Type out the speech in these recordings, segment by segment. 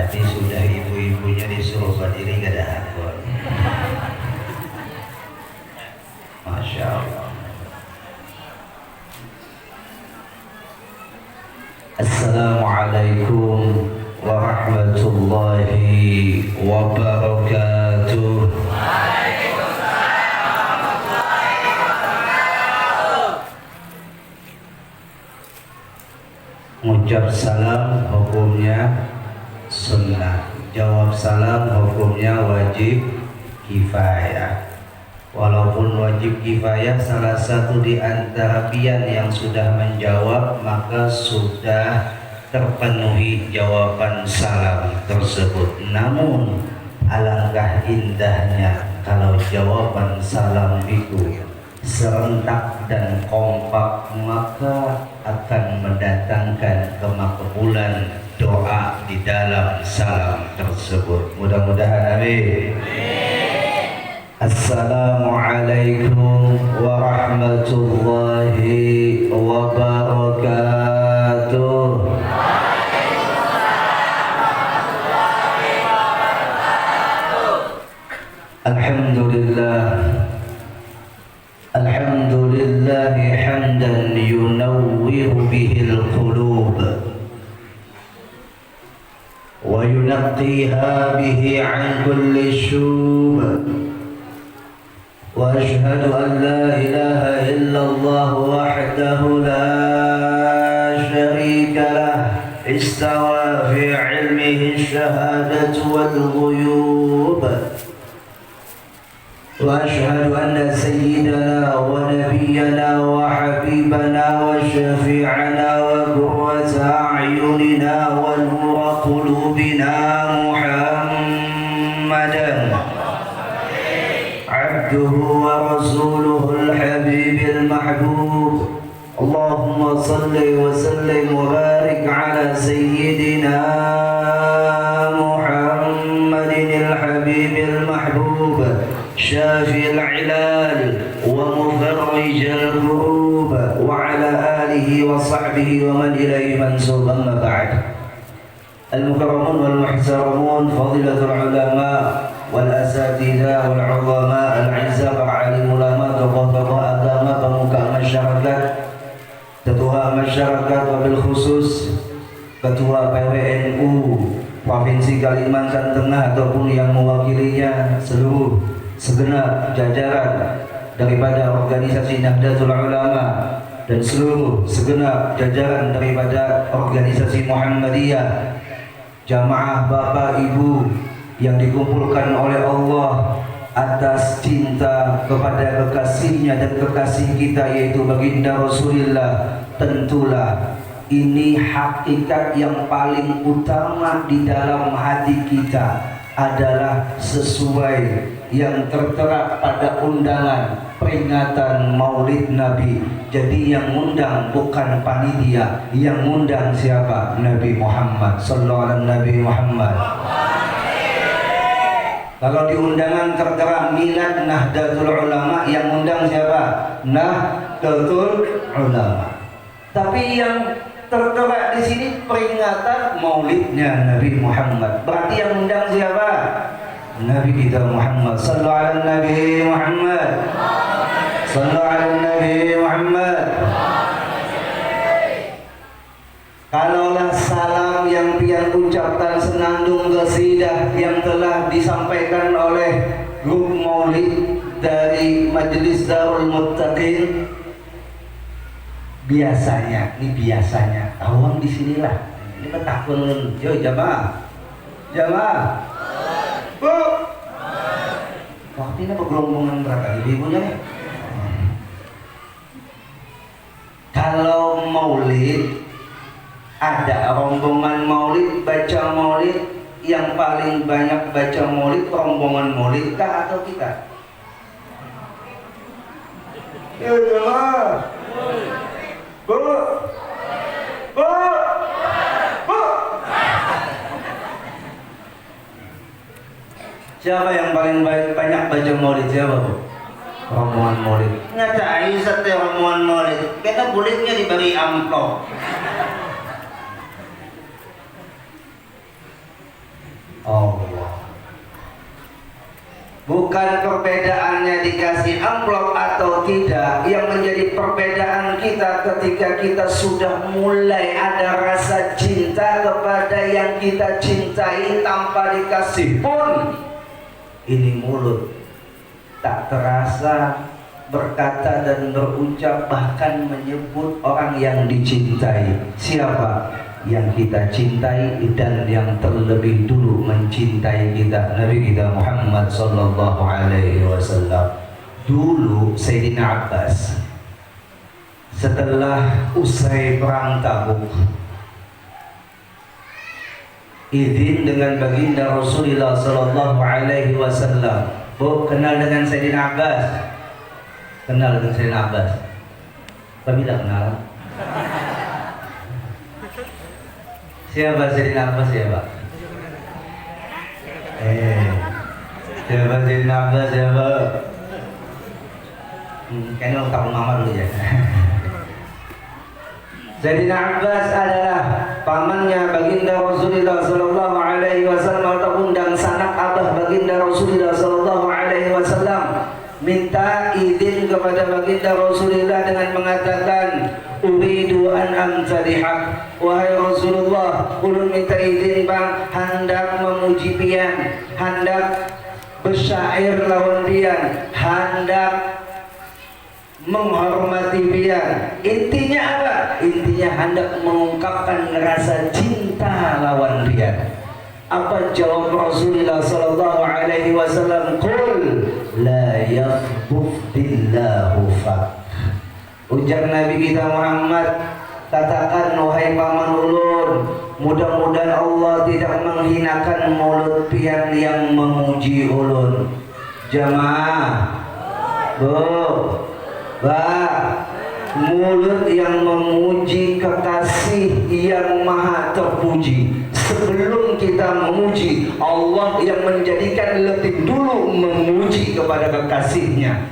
tadi sudah ibu-ibunya disuruh berdiri gak ada hakon. Masya Allah. Assalamualaikum warahmatullahi wabarakatuh. Mengucap salam hukumnya sunnah, jawab salam hukumnya wajib kifayah. Walaupun wajib kifayah salah satu di antara pian yang sudah menjawab, maka sudah terpenuhi jawaban salam tersebut. Namun alangkah indahnya kalau jawaban salam itu serentak dan kompak, maka akan mendatangkan kemakbulan doa di dalam salam tersebut. Mudah-mudahan amin. Assalamualaikum warahmatullahi wabarakatuh. Alhamdulillah, alhamdulillah hamdan yunawwiru bihil qulub wa yunaqqiha bihi an kulli syub. وأشهد أن لا إله إلا الله وحده لا شريك له استوى في علمه الشهادة والغيوب. وأشهد أن سيدنا ونبينا وحبيبنا وشفيعنا وقرة أعيننا ونور قلوبنا محمدا عبده ورسوله الحبيب المحبوب. اللهم صل وسلم وبارك على سيدنا محمد الحبيب المحبوب شافي العلال ومفرج الكروب وعلى آله وصحبه ومن إليه منسوب. أما بعد، المكرمون والمحترمون فضيلة العلماء والأساتذة والعظماء الأعزاء para alim ulama, tokoh-tokoh agama, pemuka masyarakat, ketua masyarakat, wabil khusus ketua PWNU Provinsi Kalimantan Tengah ataupun yang mewakilinya, seluruh segenap jajaran daripada organisasi Nahdlatul Ulama dan seluruh segenap jajaran daripada organisasi Muhammadiyah, jamaah bapak ibu yang dikumpulkan oleh Allah atas cinta kepada kekasihnya dan kekasih kita yaitu baginda Rasulullah. Tentulah ini hakikat yang paling utama di dalam hati kita adalah sesuai yang tertera pada undangan peringatan Maulid Nabi. Jadi yang undang bukan panitia, yang undang siapa? Nabi Muhammad sallallahu alaihi Muhammad. Kalau di undangan tertera milad Nahdlatul Ulama, yang undang siapa? Nahdlatul Ulama. Tapi yang tertera di sini peringatan Maulidnya Nabi Muhammad. Berarti yang undang siapa? Nabi kita Muhammad sallallahu alaihi Muhammad. Sallallahu alaihi Muhammad. Kalaulah salam yang pian ucapkan senandung qasidah yang telah disampaikan oleh grup Maulid dari Majelis Darul Muttaqin, biasanya, ini biasanya, awam di sinilah. Ini petakun, yo jamaah, jamaah, bu, waktu ini bergerombongan berapa ibu-ibunya nih? Kalau Maulid, ada rombongan Maulid, baca Maulid, yang paling banyak baca Maulid rombongan Maulid kah atau kita? Ya jemaah, bu, bu, bu. Siapa yang paling banyak baca Maulid? Siapa bu? Rombongan Maulid. Ngatain satu rombongan Maulid. Kita kulitnya diberi amplop. Bukan perbedaannya dikasih amplop atau tidak. Yang menjadi perbedaan kita ketika kita sudah mulai ada rasa cinta kepada yang kita cintai tanpa dikasih pun. Ini mulut tak terasa berkata dan berucap, bahkan menyebut orang yang dicintai. Siapa? Yang kita cintai dan yang terlebih dulu mencintai kita, Nabi kita Muhammad sallallahu alaihi wasallam. Dulu Sayyidina Abbas setelah usai perang Tabuk, izin dengan baginda Rasulullah sallallahu alaihi wasallam. Bu, kenal dengan Sayyidina Abbas? Kenal dengan Sayyidina Abbas? Apabila kenal? Siapa Sayyidina Abbas siapa? Siapa Sayyidina Abbas siapa? Kayaknya tahu nama dulu ya. Sayyidina Abbas adalah pamannya baginda Rasulullah sallallahu alaihi wasallam ataupun dan sanak abah baginda Rasulullah sallallahu alaihi wasallam. Minta izin kepada baginda Rasulullah dengan mengatakan, uridu an amtadihak, wahai Rasulullah, ulun minta izin bang, hendak memuji pian, hendak bersyair lawan pian, hendak menghormati pian. Intinya apa? Intinya hendak mengungkapkan rasa cinta lawan pian. Apa jawab Rasulullah sallallahu alaihi wasallam? Qul la yakhbuf billahu fak. Ujar Nabi kita Muhammad, katakan wahai paman ulun, mudah-mudahan Allah tidak menghinakan mulut pian yang memuji ulun. Jamaah, mulut yang memuji kekasih yang maha terpuji. Sebelum kita memuji, Allah yang menjadikan lebih dulu memuji kepada kekasihnya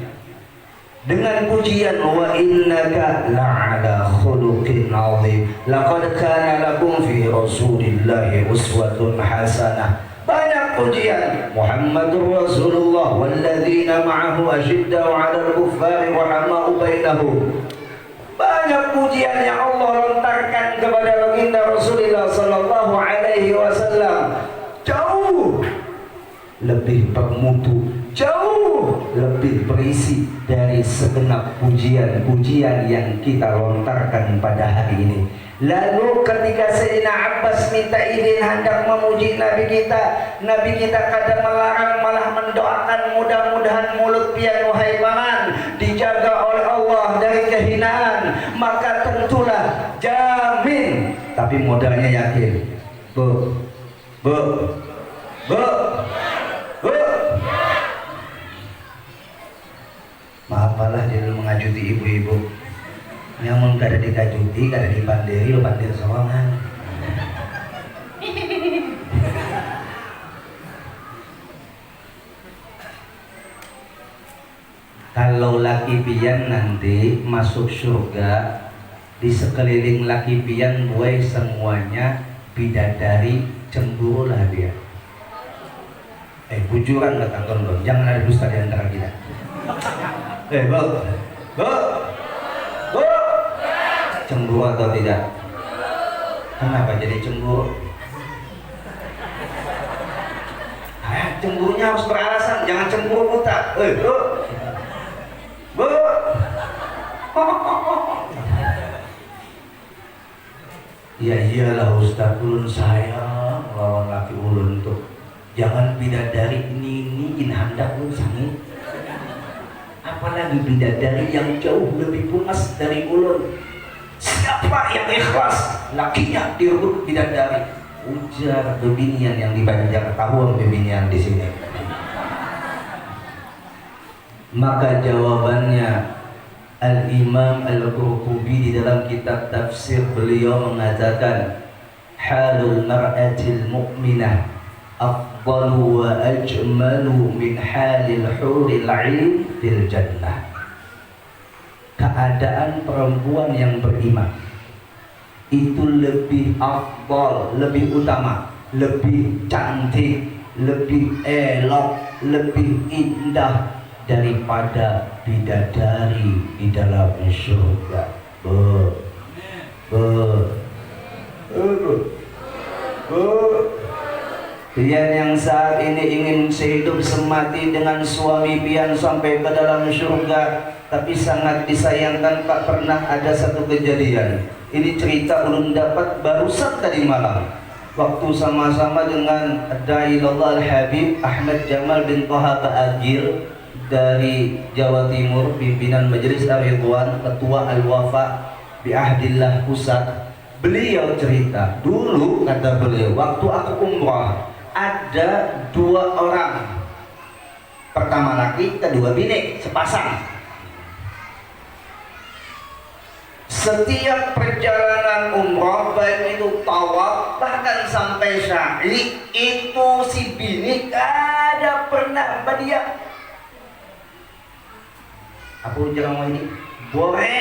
dengan pujian, wa innaka la'ala khuluqin 'azim, laqad kana lakum fi rasulillahi uswatun hasanah. Banyak pujian. Muhammadur Rasulullah walladzina ma'ahu asyiddau 'alal kuffari rahamau bainahum. Banyak pujian yang Allah lontarkan kepada baginda Rasulullah sallallahu alaihi wasallam. Jauh lebih bermutu, jauh lebih berisi dari segenap pujian-pujian yang kita lontarkan pada hari ini. Lalu ketika Sayyidina Abbas minta izin hendak memuji Nabi kita kadang melarang, malah mendoakan mudah-mudahan mulut pian wahai paman dijaga oleh Allah dari kehinaan. Maka tentulah jamin, tapi modalnya yakin. Bu. Maapalah dia mengajuti ibu-ibu. Namun kada dikajuti, kada dipandiri, lo pandir sorangan. Kalau laki pian nanti masuk surga, di sekeliling laki pian buai semuanya bidadari, cemburulah dia. Bujuran kata gondol, jangan ada dusta di antara kita. Bu, cemburu atau tidak? Kenapa jadi cemburu? Cemburunya harus beralasan, jangan cemburu buta. Bu. Ya iyalah Ustaz, ulun sayang lawan laki ulun tuh. Jangan bidadari ini hendak ulun sangi. Apalagi bidadari yang jauh lebih puas dari ulun. Siapa yang ikhlas lakinya direbut bidadari? Ujar bebinian yang di Banjar, tahu bebinian di sini. Maka jawabannya Al-Imam Al-Qurtubi di dalam kitab tafsir beliau mengatakan, halul mar'atil mu'minah afdalu wa ajmalu min halil huril 'ain fil jannah. Keadaan perempuan yang beriman itu lebih afdal, lebih utama, lebih cantik, lebih elok lebih indah daripada bidadari di dalam surga. Pian yang saat ini ingin sehidup semati dengan suami pian sampai ke dalam surga, tapi sangat disayangkan tak pernah ada satu kejadian. Ini cerita ulun dapat barusan tadi malam, waktu sama-sama dengan Da'ilullah Al-Habib Ahmad Jamal bin Toha Ba'agir dari Jawa Timur, pimpinan Majelis Ar-Ridwan, Ketua Al-Wafa Bi'ahdillah Pusat. Beliau cerita, dulu kata beliau, waktu aku umrah ada 2 orang, pertama laki, kedua bini, sepasang. Setiap perjalanan umrah, baik itu tawaf bahkan sampai sya'i, itu si bini kada pernah berdiam. Apa ujar mau ini? Bore.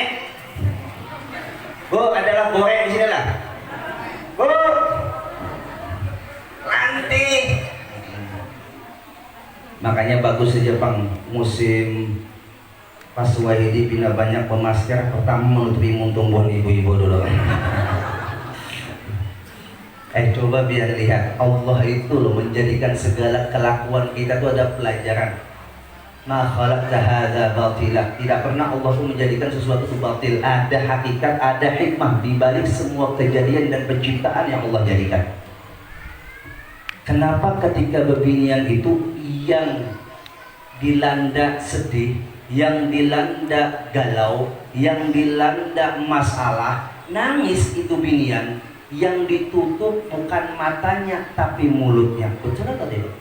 Bu, adalah bore di sini lah. Bu, lantik. Makanya bagus di Jepang musim pas Wahidi pindah banyak pemasker, pertama menutupi muntung bon ibu-ibu dulu. Coba biar lihat, Allah itu loh menjadikan segala kelakuan kita tuh ada pelajaran. Ma khalaqta hadza batila. Tidak pernah Allah itu menjadikan sesuatu itu batil. Ada hakikat, ada hikmah di balik semua kejadian dan penciptaan yang Allah jadikan. Kenapa ketika bebinian itu yang dilanda sedih, yang dilanda galau, yang dilanda masalah, nangis itu binian, yang ditutup bukan matanya tapi mulutnya. Betul atau tidak?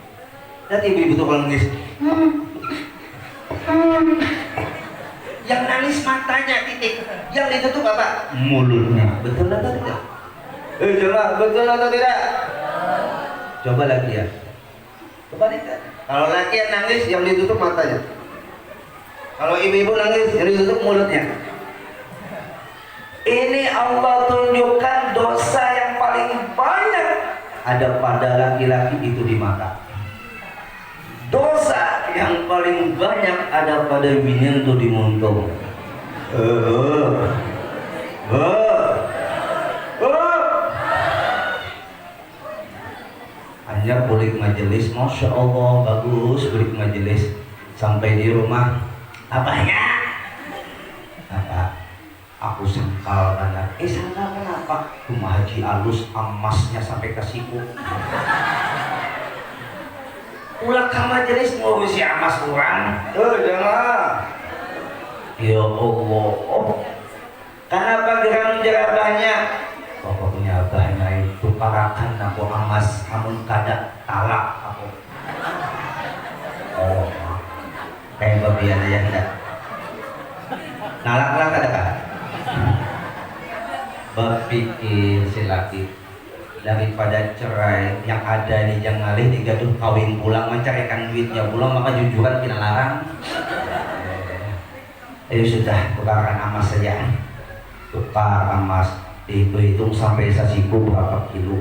Dan ibu-ibu tuh kalau nangis, yang nangis matanya titik, yang ditutup apa? Mulutnya. Betul atau tidak? Coba, betul atau tidak? Coba lagi ya. Coba lihat. Kalau laki yang nangis, yang ditutup matanya. Kalau ibu-ibu nangis, yang ditutup mulutnya. Ini Allah tunjukkan dosa yang paling banyak ada pada laki-laki itu di mata. Dosa yang paling banyak ada pada bini itu di muntung. Hanya bulik majelis, masya Allah bagus bulik majelis. Sampai di rumah, abahnya apa? Aku sangkal anak. Sangkal kenapa? Rumah haji alus, emasnya sampai ke siku. Pulang ke majelis mau isi emas kurang. Jangan. Ya Allah. Kenapa geram jerabahnya? Pokoknya abahnya itu parakan aku emas, namun kada talak aku. Oh, kayak babian aja enggak. Nalak kada kan? Berpikir si laki, daripada cerai yang ada ini jangan ngalih digaduh kawin pulang mencarikan duitnya pulang, maka jujuran kita larang. Ayo sudah tukarkan emas saja, tukar emas, dihitung sampai sasiku berapa kilo,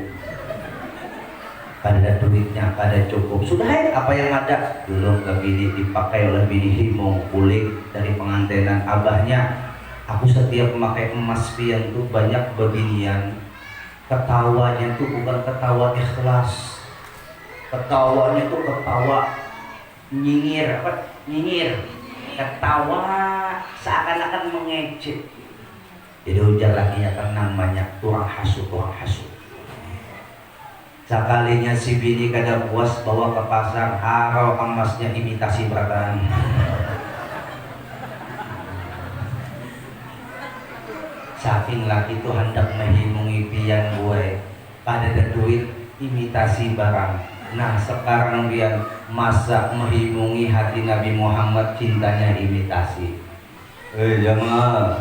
kada duitnya, kada cukup, sudah apa yang ada belum ke bini dipakai oleh bini himong kulit dari pengantenan abahnya. Aku setiap memakai emas pian tuh banyak bebinian, ketawanya tuh bukan ketawa ikhlas, ketawanya tuh ketawa nyinyir, apa nyinyir, ketawa seakan-akan mengejek. Jadi ujar lakinya, tenang, banyak kurang hasut. Sekalinya si bini kada puas bawa ke pasar, haro emasnya imitasi berataan. Saking laki itu hendak menghimungi pian gue, pada ada duit imitasi barang. Nah sekarang dia masa menghimungi hati Nabi Muhammad, cintanya imitasi. Jamaah.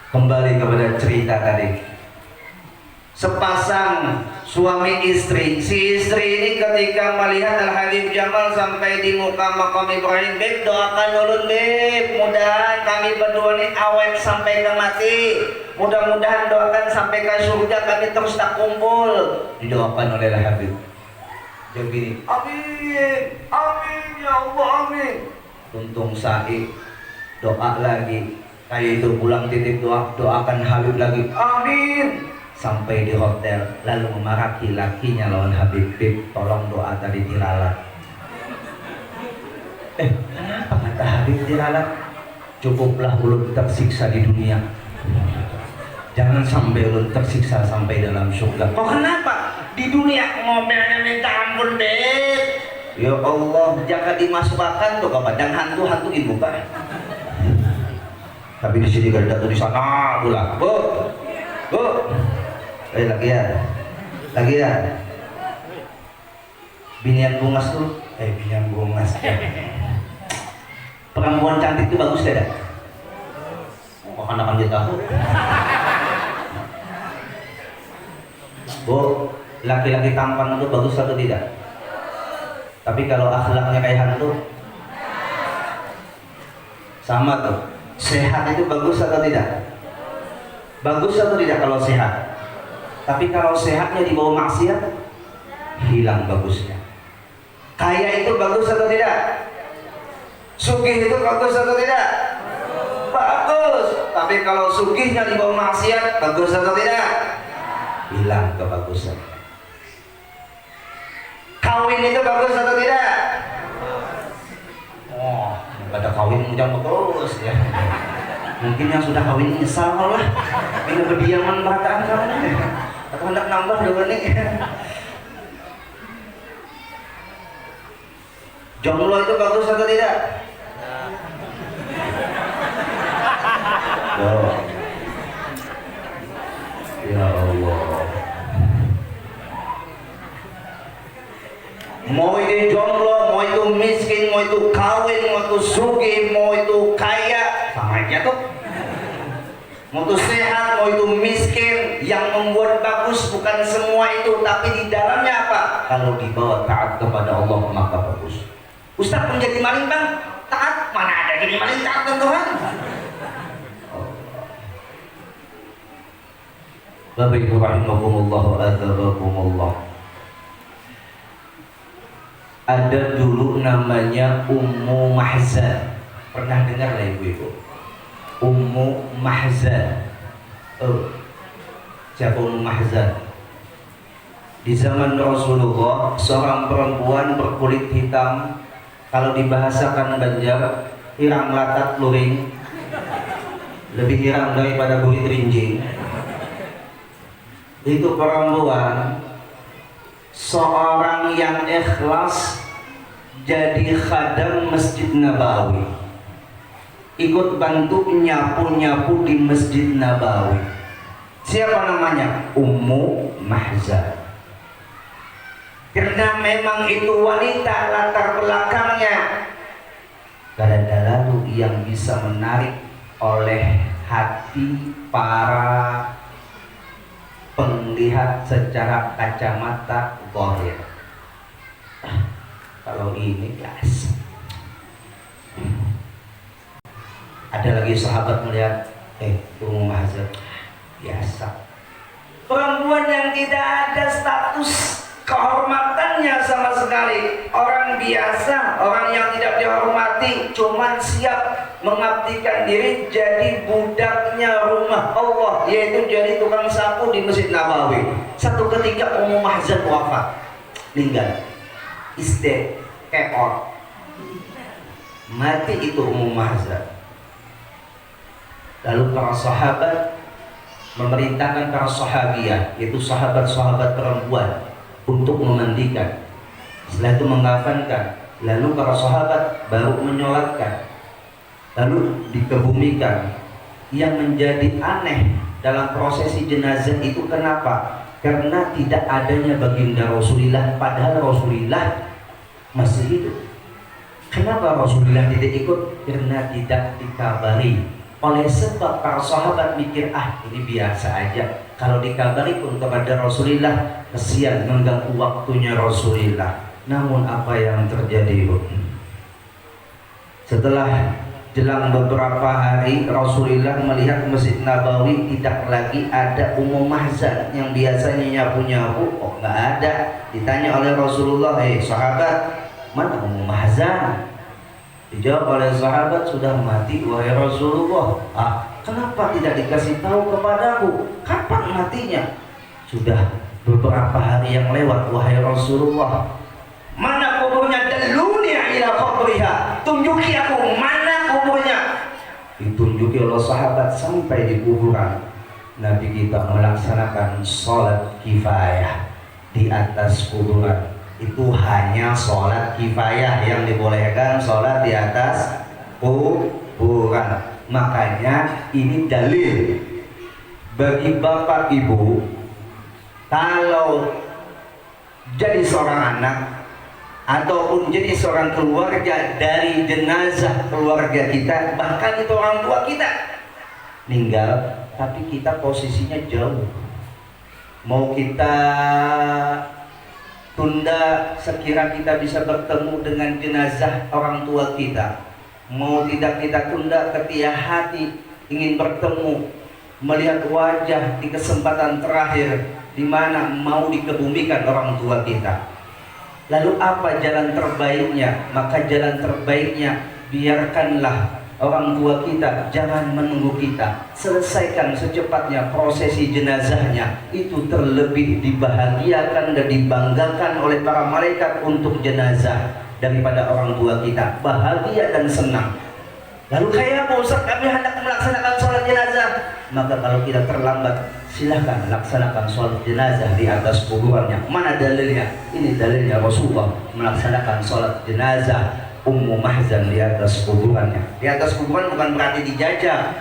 Kembali kepada cerita tadi. Sepasang suami istri. Si istri ini ketika melihat Al Habib Jamal sampai di muka makam Ibrahim, Beb doakan ulun Beb, mudahan kami berdua ini awet sampai ke mati, mudah-mudahan doakan sampai ke surga kami terus tak kumpul. Didoakan oleh Al Habib. Jadi amin, amin ya Allah, amin. Untung Said doa lagi, kayak itu pulang titip doa, doakan Habib lagi, amin. Sampai di hotel lalu memarahi lakinya lawan Habib, Bib tolong doa tadi diralat. Kenapa kata Habib diralat? Cukuplah ulun tersiksa di dunia, jangan sampai ulun tersiksa sampai dalam surga. Kok kenapa? Di dunia ngomelnya minta ampun Bib. Ya Allah, jangan dimasukkan tuh ke padang hantu-hantu ibu kan. Tapi di sini gak ada tuh di sana pula. Bu, bu. Lagi ya. Binian bungas tuh, binian bungas. Perempuan cantik itu bagus tidak? Oh, anak dia tahu. Bu, laki-laki tampan itu bagus atau tidak? Tapi kalau akhlaknya kayak hantu, sama tuh. Sehat itu bagus atau tidak? Bagus atau tidak kalau sehat? Tapi kalau sehatnya dibawa maksiat, hilang bagusnya. Kaya itu bagus atau tidak? Sugih itu bagus atau tidak? Bagus. Tapi kalau sugihnya dibawa maksiat, bagus atau tidak? Hilang kebagusan. Kawin itu bagus atau tidak? Oh, ada kawin yang bagus ya. Mungkin yang sudah kawin nyesal lah. Ini berdiaman berataan kamu. Atau hendak nambah dulu nih. Jomblo itu bagus atau tidak? Oh. Ya Allah. Mau itu jomblo, mau itu miskin, mau itu kawin, mau itu sugih, mau itu kaya, sama aja tuh. Mau itu sehat, mau itu miskin, yang membuat bagus bukan semua itu, tapi di dalamnya apa? Kalau dibawa taat kepada Allah maka bagus. Ustaz menjadi maling bang, taat mana ada jadi maling taat dan Tuhan? Bapak Ibu rahimakumullah wa azabakumullah. Ada dulu namanya Ummu Mahzan. Pernah dengar lah ibu-ibu? Ummu Mahzan. Oh, siapa Ummu Mahzan? Di zaman Rasulullah, seorang perempuan berkulit hitam, kalau dibahasakan Banjar, hirang latat luring, lebih hirang daripada kulit rinjing. Itu perempuan seorang yang ikhlas jadi khadam Masjid Nabawi, ikut bantu nyapu-nyapu di Masjid Nabawi. Siapa namanya? Ummu Mahzan. Karena memang itu wanita, latar belakangnya kada lalu yang bisa menarik oleh hati para penglihat secara kacamata zahir. Kalau ini kelas. Ada lagi sahabat melihat, Ummu Mahzan biasa. Perempuan yang tidak ada status kehormatannya sama sekali, orang biasa, orang yang tidak dihormati, cuman siap mengabdikan diri jadi budaknya rumah Allah, yaitu jadi tukang sapu di Masjid Nabawi. Satu ketika Ummu Mahzan wafat, meninggal, isde, keor, mati itu Ummu Mahzan. Lalu para sahabat memerintahkan para sahabiah, yaitu sahabat-sahabat perempuan, untuk memandikan. Setelah itu mengkafankan, lalu para sahabat baru menyolatkan, lalu dikebumikan. Yang menjadi aneh dalam prosesi jenazah itu kenapa? Karena tidak adanya baginda Rasulullah, padahal Rasulullah masih hidup. Kenapa Rasulullah tidak ikut? Karena tidak dikabari Oleh sebab para sahabat mikir, ini biasa aja. Kalau dikabari pun kepada Rasulullah, kesian mengganggu waktunya Rasulullah. Namun apa yang terjadi, Bu? Setelah jelang beberapa hari, Rasulullah melihat Masjid Nabawi tidak lagi ada Ummu Mahzan yang biasanya nyapu-nyapu. Oh, nggak ada. Ditanya oleh Rasulullah, sahabat, mana Ummu Mahzan? Dijawab oleh sahabat, sudah mati wahai Rasulullah. Kenapa tidak dikasih tahu kepadaku? Kapan matinya? Sudah beberapa hari yang lewat wahai Rasulullah. Mana kuburnya? Daluni ila qabriha. Tunjuki aku mana kuburnya. Ditunjuki oleh sahabat sampai di kuburan. Nabi kita melaksanakan sholat kifayah di atas kuburan. Itu hanya sholat kifayah yang dibolehkan, sholat di atas kuburan. Makanya ini dalil bagi bapak ibu, kalau jadi seorang anak ataupun jadi seorang keluarga dari jenazah keluarga kita, bahkan itu orang tua kita meninggal, tapi kita posisinya jauh, mau kita tunda sekira kita bisa bertemu dengan jenazah orang tua kita, mau tidak kita tunda ketika hati ingin bertemu, melihat wajah di kesempatan terakhir di mana mau dikebumikan orang tua kita. Lalu apa jalan terbaiknya? Maka jalan terbaiknya biarkanlah orang tua kita jangan menunggu kita, selesaikan secepatnya prosesi jenazahnya. Itu terlebih dibahagiakan dan dibanggakan oleh para malaikat untuk jenazah daripada orang tua kita, bahagia dan senang. Lalu kayak apa Ustaz, kami hendak melaksanakan sholat jenazah. Maka kalau kita terlambat, silahkan laksanakan sholat jenazah di atas kuburannya. Mana dalilnya? Ini dalilnya Rasulullah melaksanakan sholat jenazah Ummu Mahzan di atas kuburannya. Di atas kuburan bukan berarti dijajah.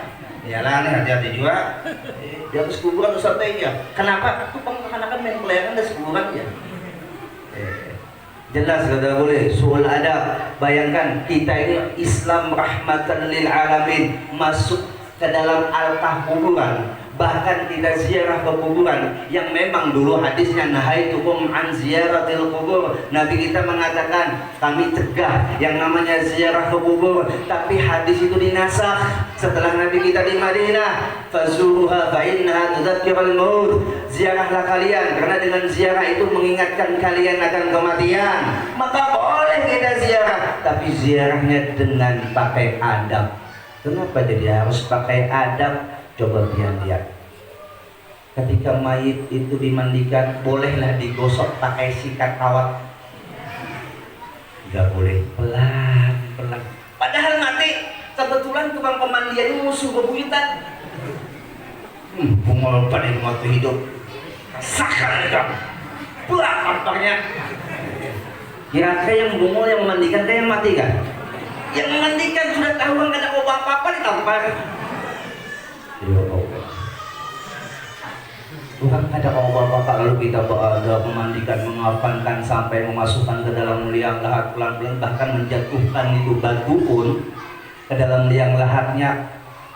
Ya lah, hati-hati juga. Di atas kuburan Ustaz ya. Kenapa? Itu anak-anak main pelayanan di kuburan ya. Jelas kata boleh. Soal adab. Bayangkan kita ini Islam rahmatan lil alamin, masuk ke dalam alkah kuburan. Bahkan kita ziarah ke kuburan yang memang dulu hadisnya nahaitukum an ziyaratil kubur. Nabi kita mengatakan kami cegah yang namanya ziarah ke kubur, tapi hadis itu dinasakh setelah Nabi kita di Madinah. Fazuruha fa innaha tudzakkirul maut. Ziarahlah kalian karena dengan ziarah itu mengingatkan kalian akan kematian. Maka boleh kita ziarah, tapi ziarahnya dengan pakai adab. Kenapa jadi harus pakai adab? Coba lihat. Ketika mayit itu dimandikan, bolehlah digosok pakai sikat kawat? Tidak boleh, pelan-pelan. Padahal mati, kebetulan tukang pemandian ini musuh bebuyutan. Bungol pada waktu hidup, rasakan itu, berat tampaknya. Kira-kira yang bungol yang memandikan, kayak yang mati kan? Yang memandikan sudah tahu nggak ada obat apa-apa ditampar. Ya Allah, bukan ada bapak-bapak lalu kita berada memandikan, mengapankan sampai memasukkan ke dalam liang lahat pelan-pelan, bahkan menjatuhkan itu batu pun ke dalam liang lahatnya,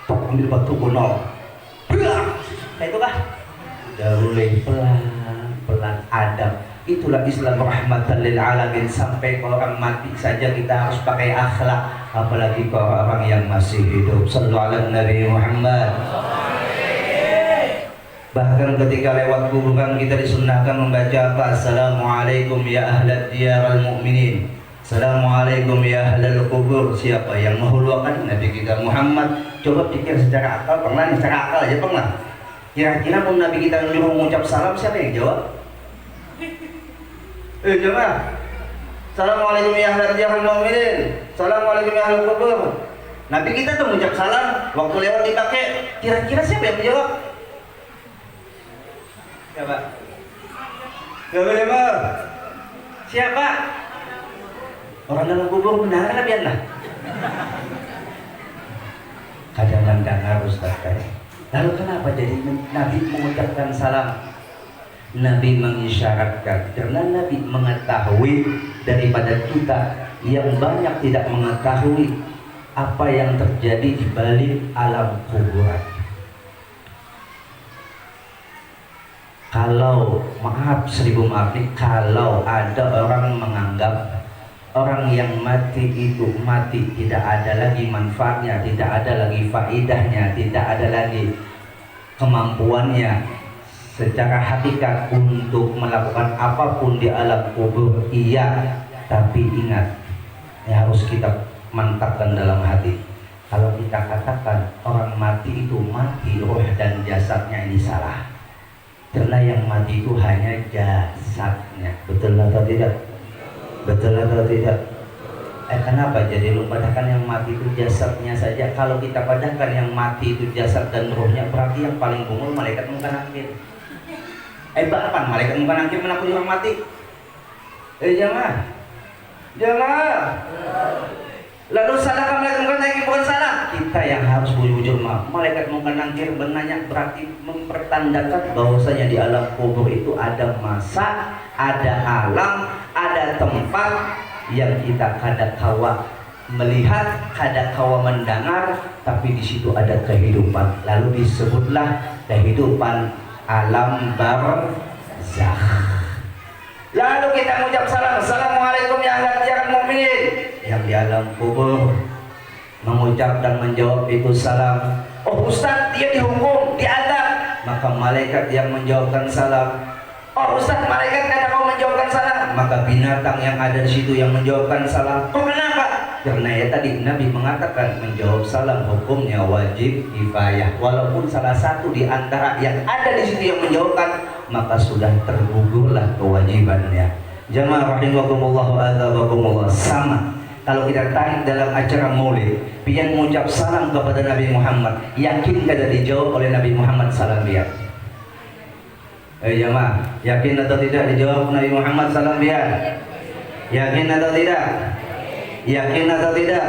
ambil batu kuno, kayak itu kah? Boleh pelan-pelan adab. Itulah Islam rahmatan lil alamin. Sampai kalau orang mati saja kita harus pakai akhlak, apalagi kalau orang yang masih hidup. Sallallahu alaihi Nabi Muhammad. Bahkan ketika lewat kuburan kita disunnahkan membaca apa? Assalamualaikum ya ahlad diyarul mu'minin. Assalamualaikum ya ahlal kubur. Siapa yang menghuluakan? Nabi kita Muhammad. Coba pikir secara akal, pernah nih, secara akal aja pernah. Kira-kira pun Nabi kita menyuruh mengucap salam, siapa yang jawab? Jemaah. Assalamualaikum ya ahlal diyarul mu'minin. Assalamualaikum ya ahlal kubur. Nabi kita tuh mengucap salam, waktu lewat dipakai. Kira-kira siapa yang menjawab? Siapa? Siapa? Siapa? Orang dalam kubur benar kan biarlah. Kadang-kadang harus terkait. Lalu kenapa jadi Nabi mengucapkan salam? Nabi mengisyaratkan karena Nabi mengetahui daripada kita yang banyak tidak mengetahui apa yang terjadi di balik alam kuburan. Kalau maaf, seribu maaf nih, kalau ada orang menganggap orang yang mati itu mati tidak ada lagi manfaatnya, tidak ada lagi faedahnya, tidak ada lagi kemampuannya secara hakikat untuk melakukan apapun di alam kubur, iya, tapi ingat, harus kita mantapkan dalam hati. Kalau kita katakan orang mati itu mati, roh dan jasadnya ini salah. Karena yang mati itu hanya jasadnya. Betul atau tidak? Betul atau tidak? Kenapa jadi lu padahkan yang mati itu jasadnya saja? Kalau kita padahkan yang mati itu jasad dan rohnya, berarti yang paling bungul malaikat muka nakir. Bahkan malaikat muka nakir menakut orang mati. Jangan. Lalu salahkah malaikat muka nakir? Bukan salah. Kita yang harus bujur maaf. Malaikat muka nakir benarnya berarti mempertandakan bahwasanya di alam kubur itu ada masa, ada alam, ada tempat yang kita kadangkala melihat, kadangkala mendengar, tapi di situ ada kehidupan. Lalu disebutlah kehidupan alam barzakh. Lalu kita mengucap salam, assalamualaikum ya ahli mukminin. Yang di alam kubur mengucap dan menjawab itu salam. Oh Ustaz, dia dihukum, diadab. Maka malaikat yang menjawabkan salam. Oh Ustaz, malaikat kadang kau menjawabkan salam. Maka binatang yang ada di situ yang menjawabkan salam. Oh kenapa? Karena ya tadi Nabi mengatakan menjawab salam hukumnya wajib kifayah. Walaupun salah satu di antara yang ada di situ yang menjawabkan, maka sudah tergugurlah kewajibannya. Jamaah rahimakumullah wa a'adzakumullah. Sama kalau kita tarik dalam acara maulid, pian mengucap salam kepada Nabi Muhammad, yakin kada dijawab oleh Nabi Muhammad salam dia? Jamaah, yakin atau tidak dijawab Nabi Muhammad salam dia? Yakin atau tidak? Yakin atau tidak?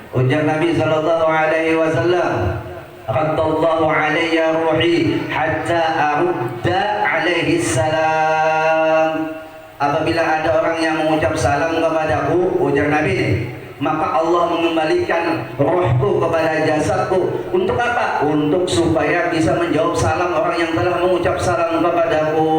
Ujar Nabi sallallahu alaihi wasallam, "Qaddallahu alayya ruhi hatta arudda alaihi salam." Apabila ada orang yang mengucap salam kepadaku, ujar Nabi, maka Allah mengembalikan rohku kepada jasadku. Untuk apa? Untuk supaya bisa menjawab salam orang yang telah mengucap salam kepadaku.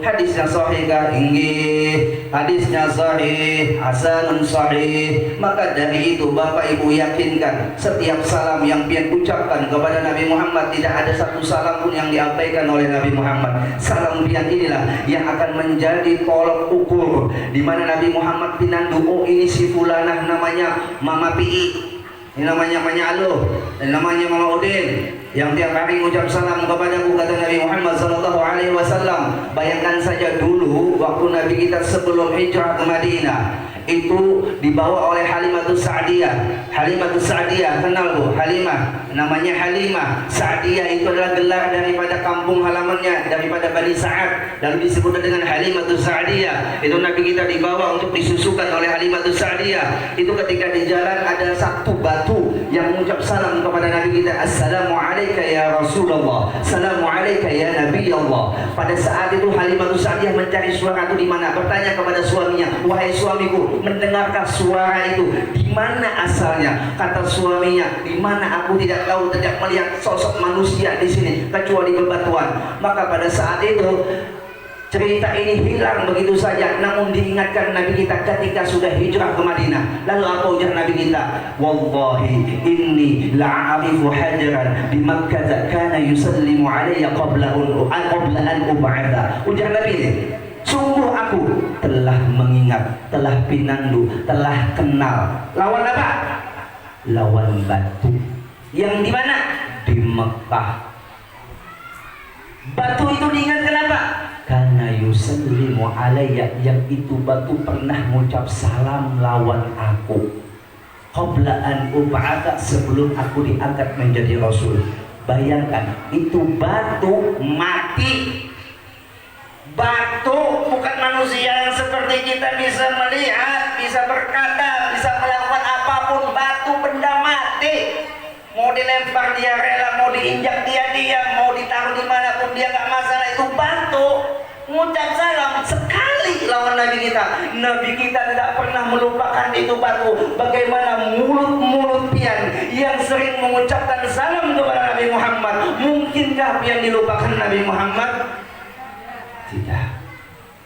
Hadisnya sahih kah? Inggih. Hadisnya sahih, hasanun sahih. Maka dari itu Bapak Ibu yakinkan setiap salam yang pian ucapkan kepada Nabi Muhammad, tidak ada satu salam pun yang diabaikan oleh Nabi Muhammad. Salam pian inilah yang akan menjadi tolok ukur di mana Nabi Muhammad pinandu, oh ini si fulanah namanya Mama Pi, ini namanya Manyalu, dan namanya Mama Udin, yang tiap hari mengucap salam kepadaku, kata Nabi Muhammad sallallahu alaihi wasallam. Bayangkan saja dulu waktu Nabi kita sebelum hijrah ke Madinah, itu dibawa oleh Halimatus Sa'diyah. Halimatus Sa'diyah, kenal Bu? Halimah, namanya Halimah. Sa'diyah itu adalah gelar daripada kampung halamannya, daripada Bani Sa'ad, lalu disebut dengan Halimatus Sa'diyah. Itu Nabi kita dibawa untuk disusukan oleh Halimatus Sa'diyah. Itu ketika di jalan ada satu batu yang mengucap salam kepada Nabi kita, Assalamualaikum ya Rasulullah, Assalamualaikum ya Nabi Allah. Pada saat itu Halimatus Sa'diyah mencari suara itu di mana, bertanya kepada suaminya, wahai suamiku, mendengarkah suara itu? Di mana asalnya? Kata suaminya, di mana aku tidak tahu, tidak melihat sosok manusia di sini kecuali bebatuan. Maka pada saat itu cerita ini hilang begitu saja, namun diingatkan Nabi kita ketika sudah hijrah ke Madinah. Lalu apa ujar Nabi kita? Wallahi inni la'arifu hajaran di Makkah kana yusallimu alayya qabla an ub'atha. Ujar Nabi ini, sungguh aku telah mengingat, telah pinandu, telah kenal lawan apa? Lawan batu. Yang di mana? Di Mekah. Batu itu diingat kenapa? Karena yusallimu alayya, yang itu batu pernah mengucap salam lawan aku. Qabla an ub'atha, sebelum aku diangkat menjadi rasul. Bayangkan, itu batu mati. Batu bukan manusia yang seperti kita bisa melihat, bisa berkata, bisa melakukan apapun. Batu benda mati. Mau dilempar dia rela, mau diinjak dia diam, mau ditaruh dimanapun dia nggak masalah. Itu batu Mengucap salam sekali lawan Nabi kita. Nabi kita tidak pernah melupakan itu batu. Bagaimana mulut-mulut pian yang sering mengucapkan salam kepada Nabi Muhammad. Mungkinkah pian dilupakan Nabi Muhammad? Tidak.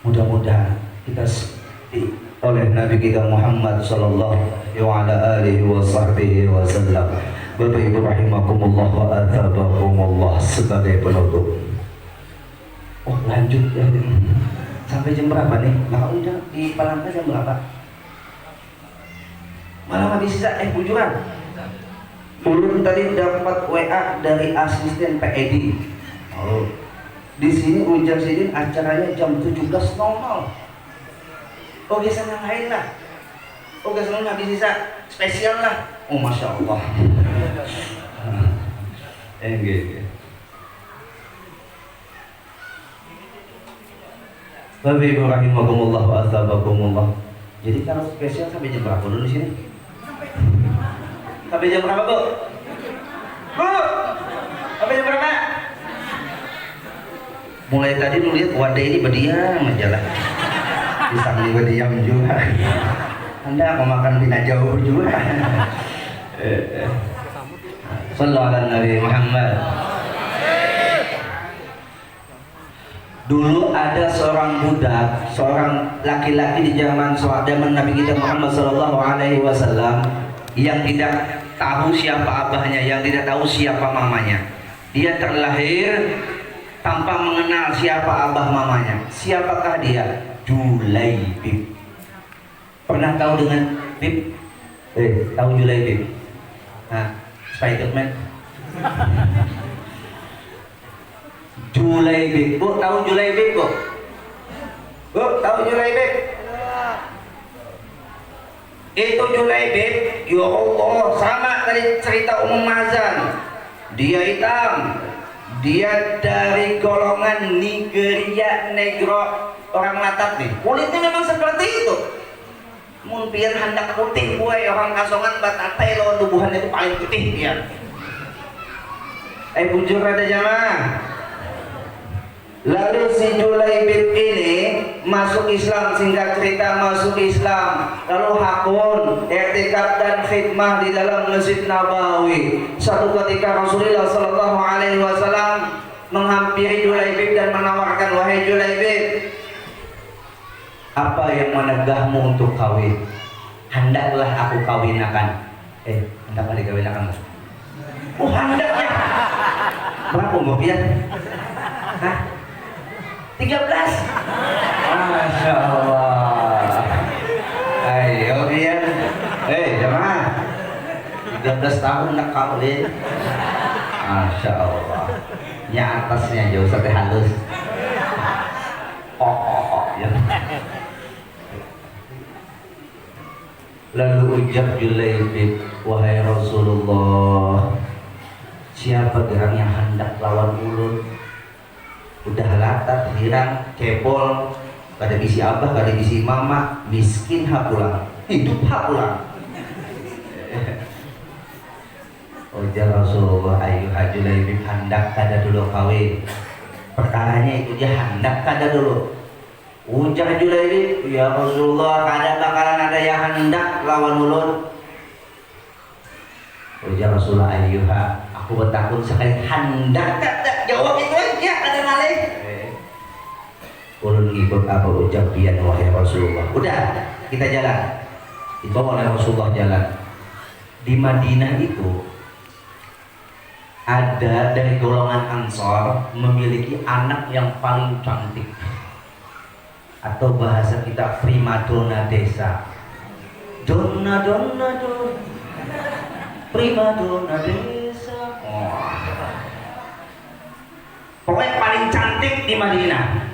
Mudah-mudahan kita seperti oleh Nabi kita Muhammad sallallahu alaihi wasallam. Bapak Ibu rahimakumullah wa athabakumullah, sebagai penutup. Oh lanjut ya. Sampai jam berapa nih? Maka udah di Palangka jam berapa? Malah habis sisa bujuran. Ulun tadi dapat WA dari asisten PED. Oh. Di sini ujar sidin acaranya jam 17.00. Oke senang lain lah. Oke senang habis sisa spesial lah. Oh masya Allah. Gitu. Bapak Ibu rahimakumullah wa athabakumullah. Jadi kalau spesial sampai jam berapa dulu di sini? Sampai jam berapa, Bu? Bu! Sampai jam berapa? Mulai tadi lu lihat wadah ini berdiam aja lah. Di samping berdiam juga. Anda mau makan pindah jauh juga. Sallallahu ala Nabi Muhammad. Dulu ada seorang budak, seorang laki-laki di zaman Nabi kita Muhammad sallallahu alaihi wasallam yang tidak tahu siapa abahnya, yang tidak tahu siapa mamanya. Dia terlahir tanpa mengenal siapa abah mamanya. Siapakah dia? Julaibib. Pernah tahu dengan Bib? Tahu Julaibib? Nah, Spiderman. Julaibib, Bu, tahu Julaibib, Bu? Bu, tahu Julaibib? Itu Julaibib, ya Allah, sama tadi cerita Ummu Mazan. Dia hitam, dia dari golongan Nigeria Negro, orang Batak nih. Kulitnya memang seperti itu. Mungkin hendak putih, buai orang kasongan Batate lawan tubuhannya itu paling putih dia. Bujur ada jamaah. Lalu si Julaibib ini masuk Islam, singkat cerita masuk Islam, lalu hakun, i'tikaf dan khidmah di dalam Masjid Nabawi. Satu ketika Rasulullah sallallahu alaihi wasallam menghampiri Julaibib dan menawarkan, wahai Julaibib, apa yang menegahmu untuk kawin? Hendaklah aku kawinakan. Hendaklah dikawinakan. Oh, hendaknya. Berapa umur dia? Hah? 13. Masya Allah. Ayo dia. Jemaah. 13 tahun nak kawin. Masya Allah. Nya atasnya jauh sampai halus. Ya. Lalu ujar Julaibib, wahai Rasulullah, siapa gerang yang hendak lawan ulun? Udah latat, hirang, cepol, kada bisi abah, kada bisi mama, miskin hak pulang, hidup hak pulang. Ujar Rasulullah, ayuhai Julaibib, hendak kada dulu kawin. Perkaranya itu dia hendak kada dulu. Ujar Julaibib, ya Rasulullah, kada bakalan ada yang hendak lawan ulun. Ujar Rasulullah, ayyuha, aku bertakun sekali hendak kada. Jawab itu aja, ada nalih. Ulun ngikut apa ucap pian wahai Rasulullah. Udah, kita jalan. Dibawa oleh Rasulullah jalan. Di Madinah itu ada dari golongan Ansor memiliki anak yang paling cantik, atau bahasa kita primadona desa. Donna primadona desa. Pokoknya paling cantik di Madinah.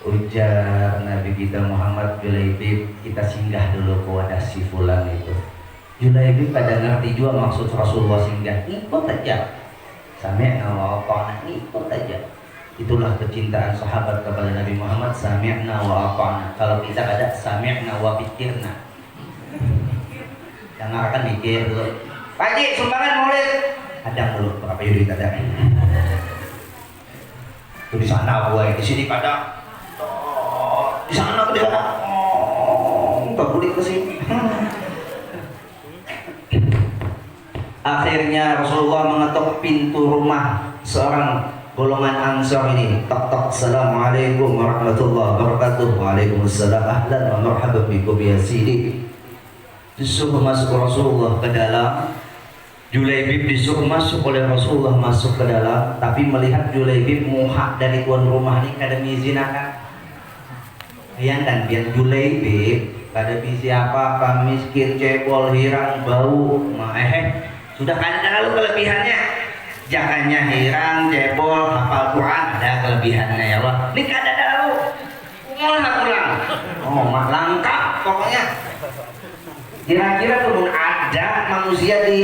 Ujar Nabi kita Muhammad, Julaibib, kita singgah dulu ke wadah si fulan itu. Julaibib pada ngerti juga maksud Rasulullah singgah. Ikut aja. Sami'na wa ata'na, ikut aja. Itulah kecintaan sahabat kepada Nabi Muhammad. Sami'na wa ata'na. Kalau kita ada sami'na wa pikirna. Yang akan mikir dulu. Pak Haji, sumbangan maulid. Ada dulu berapa yurid ada. Tuh di sana buai, di sini kadang, di sana dia tak boleh ke sini. Akhirnya Rasulullah mengetuk pintu rumah seorang golongan Ansar ini. Tok tok, assalamualaikum warahmatullahi wabarakatuh. Waalaikumsalam, ahlan wa marhaban bikum ya sidi. Disuruh masuk Rasulullah ke dalam. Julaibib disuruh masuk oleh Rasulullah masuk ke dalam, tapi melihat Julaibib muhak dari tuan rumah ini kada mizinakan. Bayangkan biar Julaibib kada bisi apa miskin, cebol, hirang, bau, sudah kan ada lalu kelebihannya. Jangannya hirang, cebol, hafal Quran ada kelebihannya ya Allah. Ini kada ada lalu. Pulang. Oh, mak lengkap pokoknya. Kira-kira tuh ada manusia di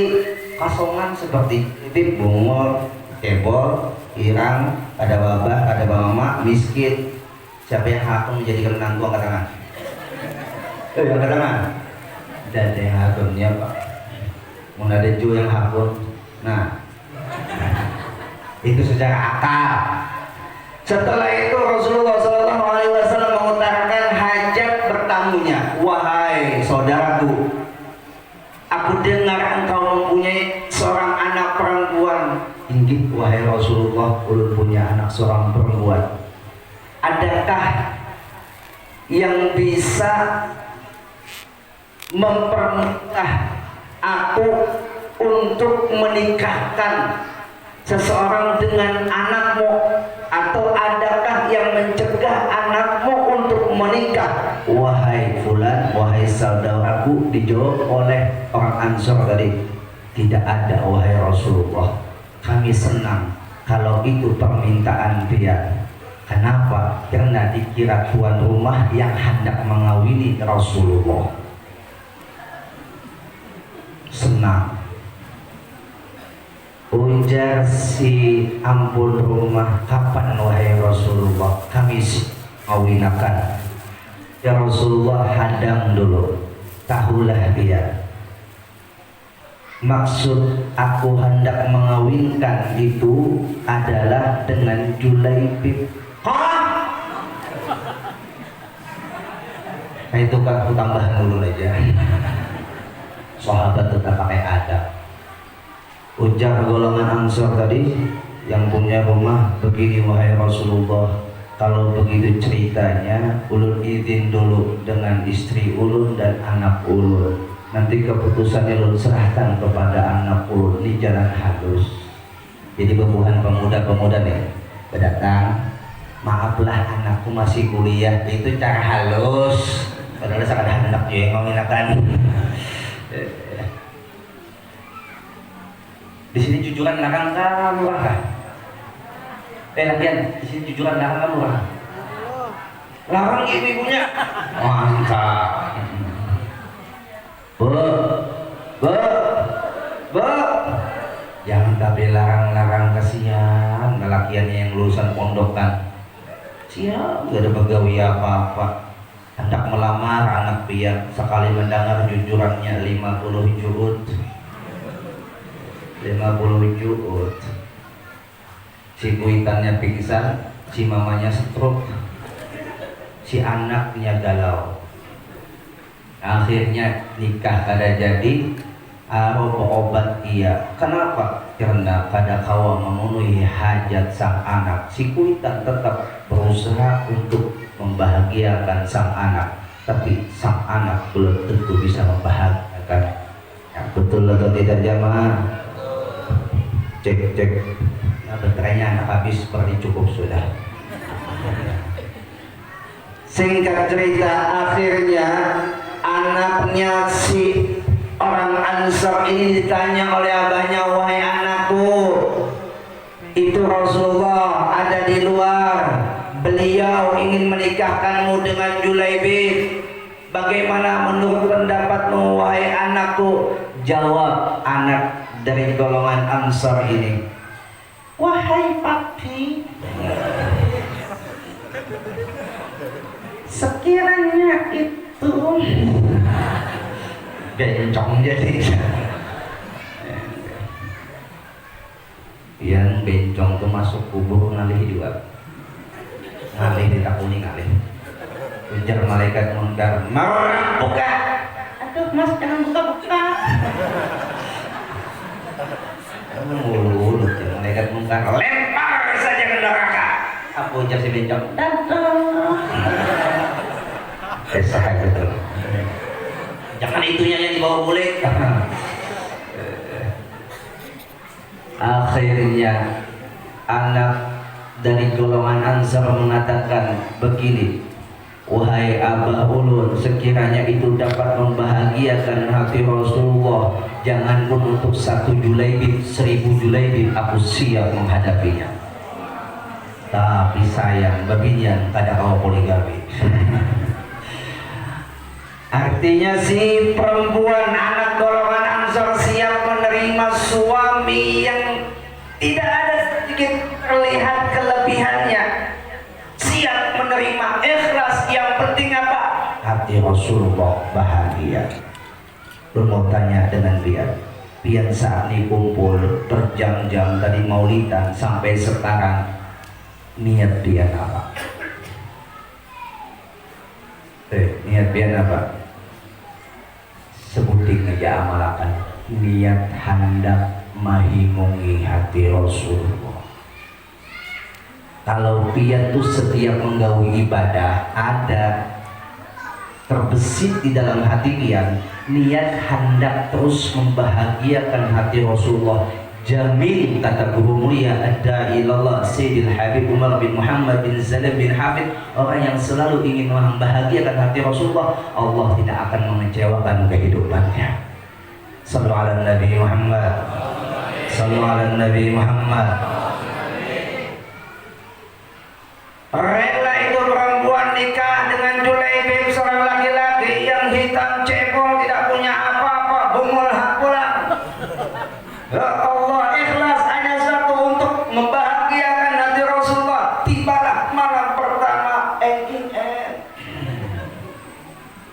kosongan seperti itu, bungol, cebol, hirang, ada babah, ada mama, miskin. Siapa yang hakun menjadikan menantu angkat tangan? Angkat tangan. Dan yang hakunnya Pak. Mau ada ju yang hakun. Nah, itu secara akal. Setelah itu Rasulullah SAW mengutarakan hajat bertamunya. Wahai saudaraku, aku dengar engkau mempunyai seorang anak perempuan. Inggih wahai Rasulullah, ulun punya anak seorang perempuan. Adakah yang bisa mempermudah aku untuk menikahkan seseorang dengan anakmu, atau adakah yang mencegah anakmu untuk menikah? Wahai fulan, wahai saudaraku, dijawab oleh orang Ansor tadi, tidak ada wahai Rasulullah. Kami senang kalau itu permintaan dia. Kenapa? Karena dikira tuan rumah yang hendak mengawini Rasulullah. Senang. Ujar si ampun rumah, kapan wahai Rasulullah kami mengawinakan? Ya Rasulullah, hadang dulu, tahulah dia. Maksud aku hendak mengawinkan itu adalah dengan Julaibib. Nah itu kan aku tambahan dulu aja. Sahabat tetap pakai adab. Ujar golongan Ansor tadi yang punya rumah, begini wahai Rasulullah, kalau begitu ceritanya ulun izin dulu dengan istri ulun dan anak ulun. Nanti keputusannya ulun serahkan kepada anak ulun. Ini jalan halus. Jadi bebuhan pemuda-pemuda nih berdatang, maaflah anakku masih kuliah, itu cara halus. Padahal sangat hendak juga ngomongin. Di sini jujuran larang kan murah kan? Lagian di sini jujuran larang kan murah. Larang ibu-ibunya. Mantap. Bu. Yang tapi larang-larang kasihan lelakiannya yang lulusan pondokan. Siap, gak ada pegawai apa-apa. Hendak melamar anak pian, sekali mendengar jujurannya 50 juut. 50 juut. Si kuitannya pingsan, si mamanya stroke, si anaknya galau. Akhirnya nikah kada jadi, obat ia. Kenapa? Karena kada kawa memenuhi hajat sang anak. Si kuitan tetap berusaha untuk membahagiakan sang anak, tapi sang anak belum tentu bisa membahagiakan. Ya, betul atau tidak jamaah? Cek. Nah, baterainya anak habis, seperti cukup sudah. Singkat cerita, akhirnya anaknya si orang Ansar ini ditanya oleh abahnya, wahai anakku, itu Rasulullah ada di luar, beliau ingin menikahkanmu dengan Julaibib. Bagaimana menurut pendapatmu wahai anakku? Jawab anak dari golongan Ansar ini, wahai papi, sekiranya itu bencong jadi. Yang bencong tuh masuk kubur ngalih juga. ngalih ditakuni ngalih. Ujar malaikat mungkar, "Mau buka?" "Aduh Mas, jangan buka-buka." Mulut ya malaikat mungkar, "Lempar saja ke neraka." Apa ujar si bencong? "Datang." Besar gitu. Jangan itunya yang dibawa bulik. Akhirnya anak dari golongan Ansar mengatakan begini, "Wahai Abah Ulun, sekiranya itu dapat membahagiakan hati Rasulullah, jangan pun untuk 1 Julaibib, 1000 Julaibib, aku siap menghadapinya." Tapi sayang, beginian kada kau poligami. Artinya si perempuan anak golongan Ansar siap menerima suami yang tidak ada sedikit terlihat kelebihannya, siap menerima, ikhlas. Yang penting apa? Hati Rasulullah bahagia. Lu mau tanya dengan dia, pian saat ini kumpul berjam-jam tadi maulidan sampai sekarang, niat dia apa? Niat dia apa? Sebutin aja amalakan. Niat hendak mahimungi hati Rasulullah. Kalau pian tuh setiap menggawi ibadah ada terbesit di dalam hati pian, niat hendak terus membahagiakan hati Rasulullah. Jamin, kata guru mulia Ad-Da'ilallah Sayyidil Habib Umar bin Muhammad bin Zalim bin Hafid, orang yang selalu ingin membahagiakan hati Rasulullah, Allah tidak akan mengecewakan kehidupannya. Sallu ala Nabi Muhammad, sallu ala Nabi Muhammad. Rela itu perempuan nikah dengan Julaibib, seorang laki-laki yang hitam cebol, tidak punya apa-apa, bungul hak pulang. Ya Allah, ikhlas hanya satu, untuk membahagiakan hati Rasulullah. Tibalah malam pertama,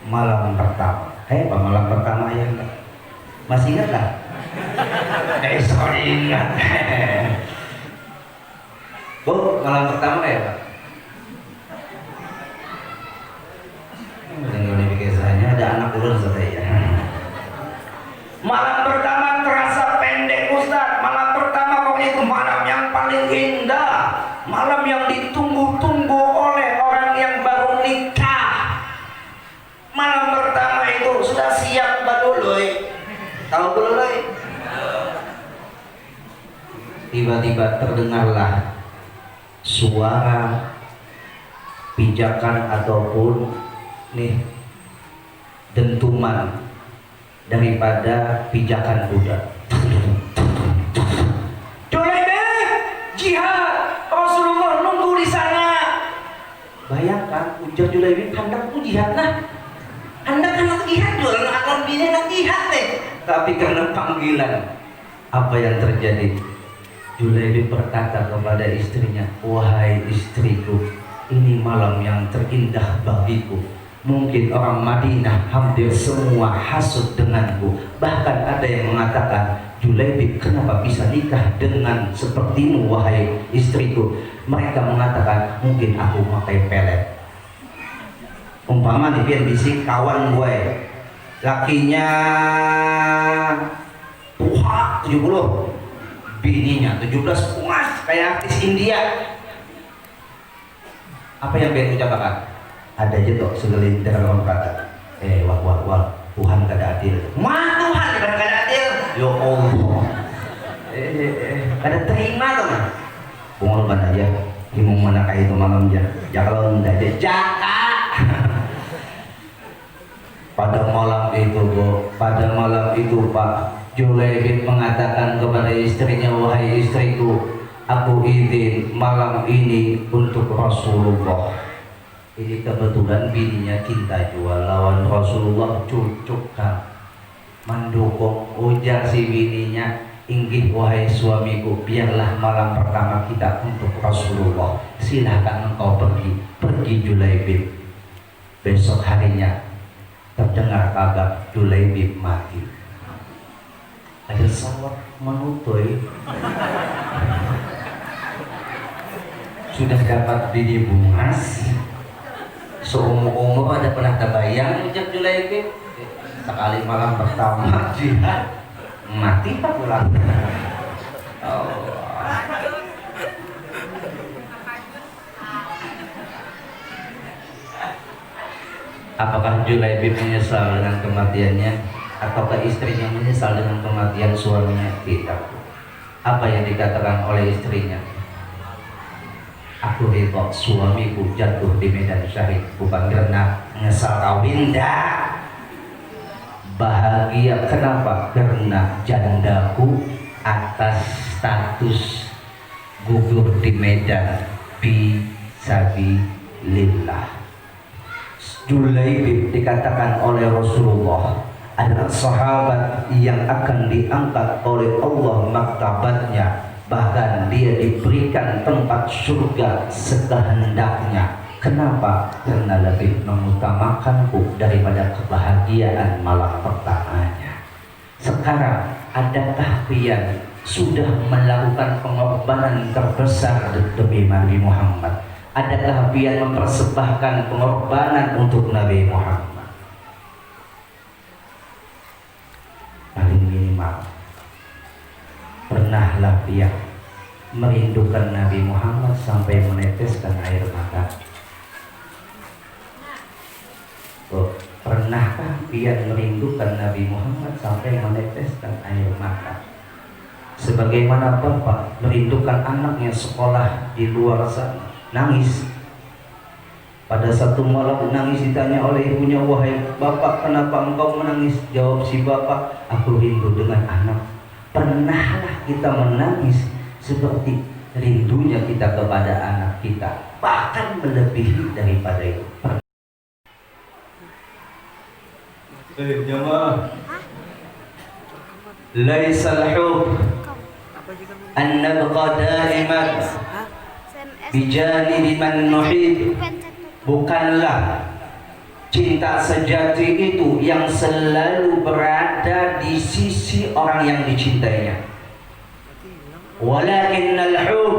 malam pertama. Apa malam pertama ya? Masih ingat lah? Sorry ingat. Bu, malam pertama ya Pak? Ini biasanya ada anak ulun saya. Malam pertama terasa pendek Ustaz. Malam pertama pokoknya itu malam yang paling indah, malam yang ditunggu-tunggu oleh orang yang baru nikah. Malam pertama itu sudah siap baduluy. Tahu baduluy? Tiba-tiba terdengarlah suara pijakan ataupun dentuman daripada pijakan kuda. Julaibib, jihad, Rasulullah nunggu di sana. Bayangkan, ujar Julaibib, hendak pun jihad lah. Hendak anak jihad jual, akan bini anak jihad deh. Tapi karena panggilan, apa yang terjadi? Julaibib berkata kepada istrinya, "Wahai istriku, ini malam yang terindah bagiku. Mungkin orang Madinah hampir semua hasut denganku. Bahkan ada yang mengatakan, Julaibib, kenapa bisa nikah dengan sepertimu wahai istriku?" Mereka mengatakan, mungkin aku pakai pelet. Umpama nih pian bisik kawan gue, lakinya tua 70, bininya 17, puas kayak artis India. Apa yang pian ucapkan? Ada aja tuh segelintir orang kata, wah, Tuhan kada adil. Mah Tuhan kada adil. Ya Allah. Kada terima tuh mah. Bungol kan aja, himung mana kayak itu malamnya. Jakalau ndak ada jaka. Pada malam itu Pak Julaibib mengatakan kepada istrinya, "Wahai istriku, aku izin malam ini untuk Rasulullah." Ini kebetulan bininya cinta jual lawan Rasulullah, cucuk kan mendukung. Ujar si bininya, "Inggih wahai suamiku, biarlah malam pertama kita untuk Rasulullah. Silahkan engkau pergi Julaibib." Besok harinya terdengar kabar Julaibib mati. Ada sawat menutup. sudah dapat bini bungas, seumur-umur ada pernah terbayang Ujab Julaibib sekali malam pertama jihad mati pak pulang. Apakah Julaibib menyesal dengan kematiannya ataukah istrinya menyesal dengan kematian suaminya? Tidak. Apa yang dikatakan oleh istrinya? Aku ridho suamiku jatuh di medan syahid, bukan karena menyesal kawin, dah. Bahagia kenapa? Karena jandaku atas status gugur di medan fisabilillah. Julaibib dikatakan oleh Rasulullah adalah sahabat yang akan diangkat oleh Allah martabatnya, bahkan dia diberikan tempat surga sekehendaknya. Kenapa? Karena lebih mengutamakanku daripada kebahagiaan malam pertamanya. Sekarang adakah kalian sudah melakukan pengorbanan terbesar demi Nabi Muhammad? Adakah kalian mempersembahkan pengorbanan untuk Nabi Muhammad? Paling minimal pernahlah dia merindukan Nabi Muhammad sampai meneteskan air mata. Pernahkah dia merindukan Nabi Muhammad sampai meneteskan air mata? Sebagaimana bapak merindukan anaknya sekolah di luar sana, nangis. Pada satu malam nangis, ditanya oleh ibunya, wahai bapak, kenapa engkau menangis? Jawab si bapak, aku rindu dengan anak. Pernahlah kita menangis seperti rindunya kita kepada anak kita, bahkan melebihi daripada itu. Jamaah, laisal hub an nabqa daiman bijanibi man nuhib. Bukanlah cinta sejati itu yang selalu berada di sisi orang yang dicintainya. Walakinnal hub,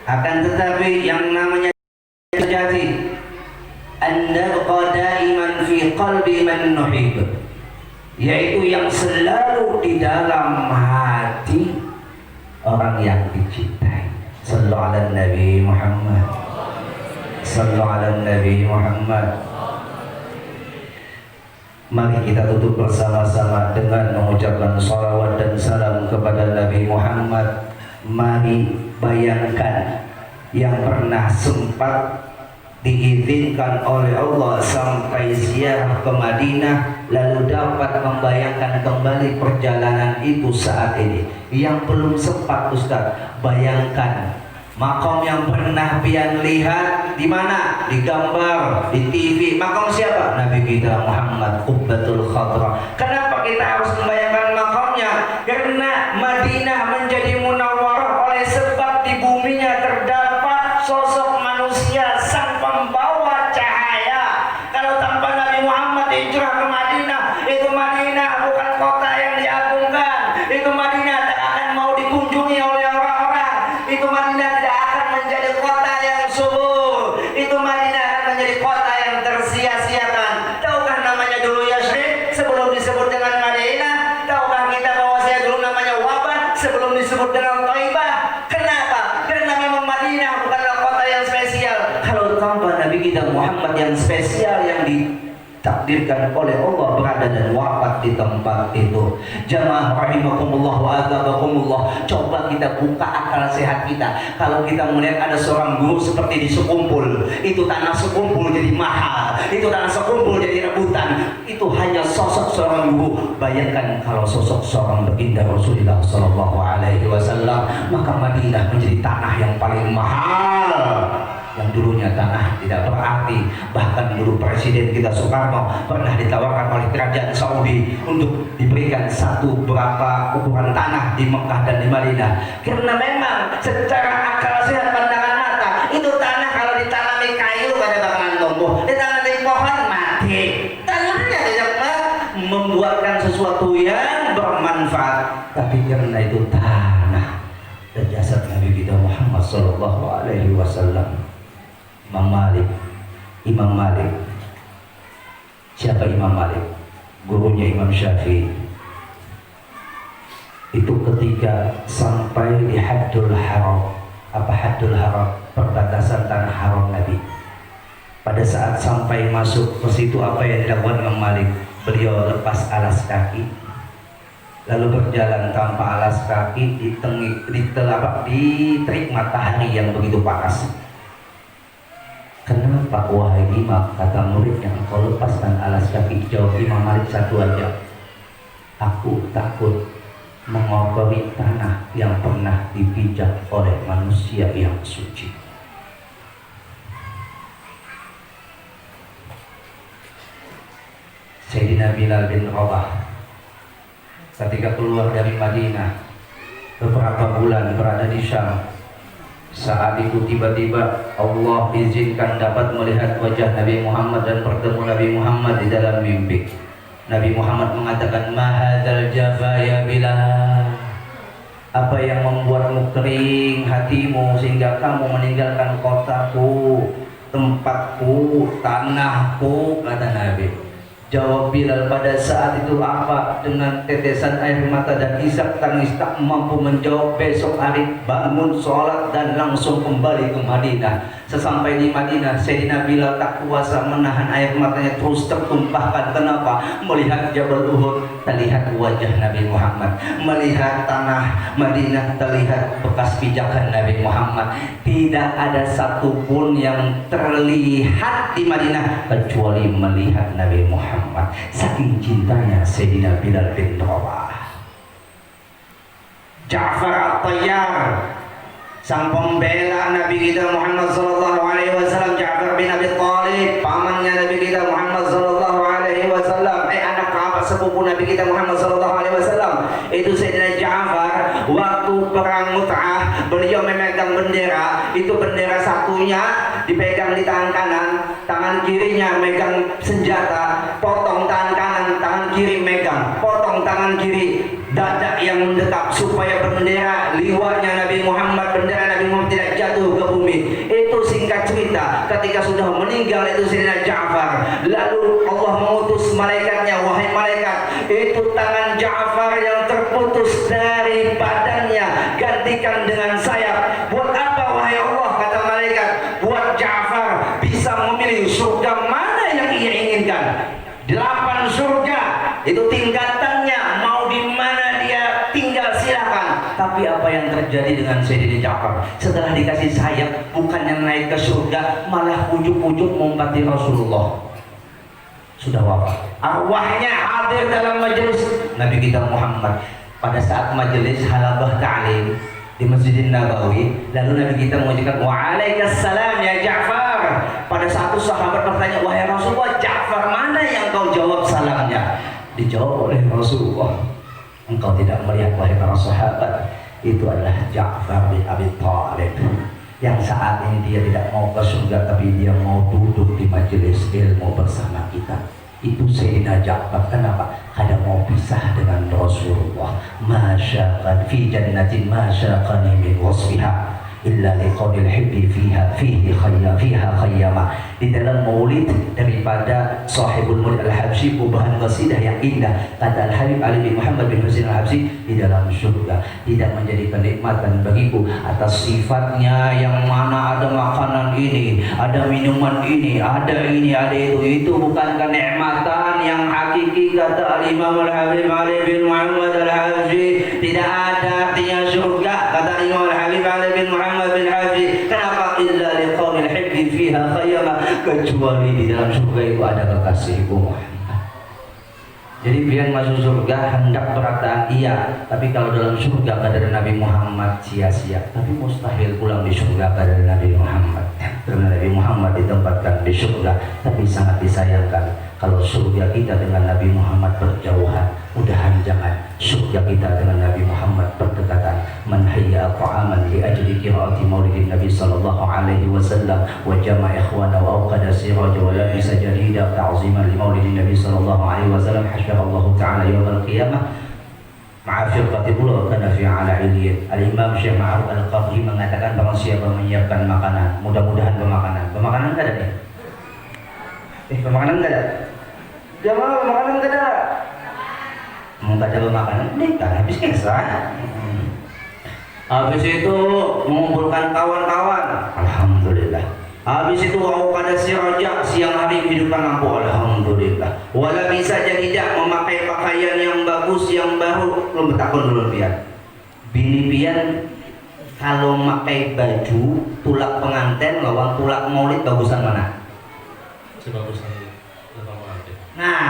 akan tetapi yang namanya sejati, an nabqa daiman fi qalbi man nuhib, yaitu yang selalu di dalam hati orang yang dicintai. Sallu ala Nabi Muhammad, sallu ala Nabi Muhammad. Mari kita tutup bersama-sama dengan mengucapkan salawat dan salam kepada Nabi Muhammad. Mari bayangkan yang pernah sempat diizinkan oleh Allah sampai ziarah ke Madinah, lalu dapat membayangkan kembali perjalanan itu saat ini. Yang belum sempat, Ustaz, bayangkan makom yang pernah pian lihat di mana? Di gambar, di TV. Makom siapa? Nabi kita Muhammad Qubbatul Khadra. Kenapa kita harus membayangkan makomnya? Karena Madinah menjadi munawwarah oleh sebab di buminya terdapat sosok manusia sang pembawa cahaya. Kalau tanpa Nabi Muhammad hijrah ke Madinah, itu Madinah bukan kota yang diagungkan. Itu Madinah tak akan mau dikunjungi oleh orang-orang. Itu Madinah tidak akan menjadi kota yang subur. Itu Madinah akan menjadi kota yang tersia-siakan. Tahukah namanya dulu Yasrib sebelum disebut dengan Madinah? Tahukah kita bahwa saya dulu namanya Wabah sebelum disebut dengan Thaibah? Kenapa? Karena memang Madinah bukanlah kota yang spesial. Kalau tanpa Nabi kita Muhammad yang spesial, yang ditakdirkan oleh Allah berada dan wafat di tempat itu. Jamaah rahimakumullah wa azabakumullah, coba kita buka akal sehat kita. Kalau kita melihat ada seorang guru seperti di Sekumpul, itu tanah Sekumpul jadi mahal, itu tanah Sekumpul jadi rebutan, itu hanya sosok seorang guru. Bayangkan kalau sosok seorang baginda Rasulullah sallallahu alaihi wasallam, maka Madinah menjadi tanah yang paling mahal. Yang dulunya tanah tidak berarti. Bahkan dulu Presiden kita Soekarno pernah ditawarkan oleh kerajaan Saudi untuk diberikan satu berapa ukuran tanah di Mekah dan di Madinah. Karena memang secara akal sehat pandangan mata, itu tanah kalau ditanami kayu pada bakalan tumbuh, ditanami pohon mati. Tanahnya tidak membuatkan sesuatu yang bermanfaat. Tapi karena itu tanah dan jasad Nabi kita Muhammad Muhammad sallallahu alaihi wasallam. Imam Malik. Siapa Imam Malik? Gurunya Imam Syafi'i. Itu ketika sampai di Haddul Haram. Apa Haddul Haram? Perbatasan tanah haram Nabi. Pada saat sampai masuk ke situ, apa yang dilakukan Imam Malik? Beliau lepas alas kaki, lalu berjalan tanpa alas kaki di terik matahari yang begitu panas. Kenapa wahai imam, kata muridnya, engkau lepaskan alas kaki? Jawab Imam Malik satu aja, aku takut mengotori tanah yang pernah dipijak oleh manusia yang suci. Sayyidina Bilal bin Rabah ketika keluar dari Madinah beberapa bulan berada di Syam, saat itu tiba-tiba Allah izinkan dapat melihat wajah Nabi Muhammad dan bertemu Nabi Muhammad di dalam mimpi. Nabi Muhammad mengatakan, "Ma hadzal jafa ya Bilal?" Apa yang membuatmu kering hatimu sehingga kamu meninggalkan kotaku, tempatku, tanahku, kata Nabi. Jawab Bilal, pada saat itu apa? Dengan tetesan air mata dan isak tangis tak mampu menjawab. Besok hari bangun sholat dan langsung kembali ke Madinah. Sesampai di Madinah, Sayyidina Bilal tak kuasa menahan air matanya, terus tertumpahkan. Kenapa? Melihat Jabal Uhud, terlihat wajah Nabi Muhammad. Melihat tanah Madinah, terlihat bekas pijakan Nabi Muhammad. Tidak ada satupun yang terlihat di Madinah kecuali melihat Nabi Muhammad. Saking cintanya Sayyidina Bilal bin Rabah. Ja'far At-Tayyar, sang pembela Nabi kita Muhammad sallallahu alaihi wasallam, Ja'far bin Abi Thalib, pamannya Nabi kita Muhammad sallallahu alaihi wasallam, anak kerabat sepupu Nabi kita Muhammad sallallahu alaihi wasallam. Itu Sayyidina Ja'far waktu perang Mut'ah, beliau memegang bendera. Itu bendera satunya dipegang di tangan kanan, tangan kirinya megang senjata. Potong tangan kanan, tangan kiri megang. Potong tangan kiri, dada yang mendekap supaya bendera liwanya Nabi Muhammad, bendera Nabi Muhammad tidak jatuh ke bumi. Itu singkat cerita. Ketika sudah meninggal itu Sayyidina Ja'far, lalu Allah mengutus malaikatnya, wahai malaikat, itu tangan Ja'far yang terputus dari badannya gantikan dengan sayap. Buat apa wahai Allah? Kata malaikat, buat Ja'far bisa memilih surga mana yang ia inginkan. 8 surga itu tingkatannya, mau di mana dia tinggal silakan. Tapi apa yang terjadi dengan Sayyidina Ja'far? Setelah dikasih sayap, bukannya naik ke surga, malah ujuk-ujuk mengumpati Rasulullah. Sudah wafat, arwahnya hadir dalam majelis Nabi kita Muhammad. Pada saat majelis halabah ta'lim di Masjidin Nabawi, lalu Nabi kita mengucapkan waalaikumsalam ya Ja'far. Pada satu sahabat bertanya, wahai Rasulullah, Ja'far mana yang kau jawab salamnya? Dijawab oleh Rasulullah, engkau tidak melihat wahai para sahabat, itu adalah Ja'far bin Abi Thalib yang saat ini dia tidak mau ke surga, tapi dia mau duduk di majelis ilmu bersama kita. Itu Sayyidina Ja'far. Kenapa? Karena mau pisah dengan Rasulullah. Masyaqan fi jannatin masyaqani min wasfiha illa liqaudil hibbi fiha khayyama. Di dalam maulid daripada sahibul maulid Al-Habsyi, perubahan qasidah yang indah, kata Al-Habib Ali bin Muhammad bin Husain Al-Habsyi, di dalam surga tidak menjadi kenikmatan bagiku atas sifatnya yang mana ada makanan ini, ada minuman ini, ada ini, ada itu bukan kenikmatan yang hakiki. Kata Imam Al-Habib Ali bin Muhammad Al-Habsyi, tidak ada artinya surga, kata Imam Al-Habib Ali bin Muhammad bin Habsyi. Kenapa? Illa liqaumil hibbi fiha khayyama, kecuali di dalam surga itu ada kekasihku Muhammad. Jadi pilihan masuk surga hendak berataan iya, tapi kalau dalam surga kadar Nabi Muhammad sia-sia. Tapi mustahil pulang di surga kadar Nabi Muhammad. Karena Nabi Muhammad ditempatkan di surga, tapi sangat disayangkan kalau surga kita dengan Nabi Muhammad berjauhan. Mudahan jangan surga kita dengan Nabi Muhammad berdekatan. Man hayya ta'aman li ajli qiraati maulidin Nabi sallallahu alaihi wasallam wa jama'a ikhwana wa awqada siraja wa labisa jarida ta'ziman li maulidin Nabi sallallahu alaihi wasallam, hasyallahu ta'ala yawmal qiyamah Ma'afirqati pulau kana fi ala iliyin. Al-Imam Syekh Ma'ruf Al-Qabri mengatakan bahwa siapa menyiapkan makanan, mudah-mudahan pemakanan enggak ada nih? Pemakanan enggak ada? Jamaah pemakanan enggak ada? Enggak ada pemakanan, nikah habis kisah. Habis itu mengumpulkan kawan-kawan, alhamdulillah. Habis itu pada sirajak siang hari hidupkan lampu, alhamdulillah. Wala bisa tidak memakai pakaian yang bagus yang baru, belum bertakun dulu pian. Bini pian kalau memakai baju tulak pengantin lawan tulak maulid bagusan mana? Sebagusan tulak pengantin. Nah,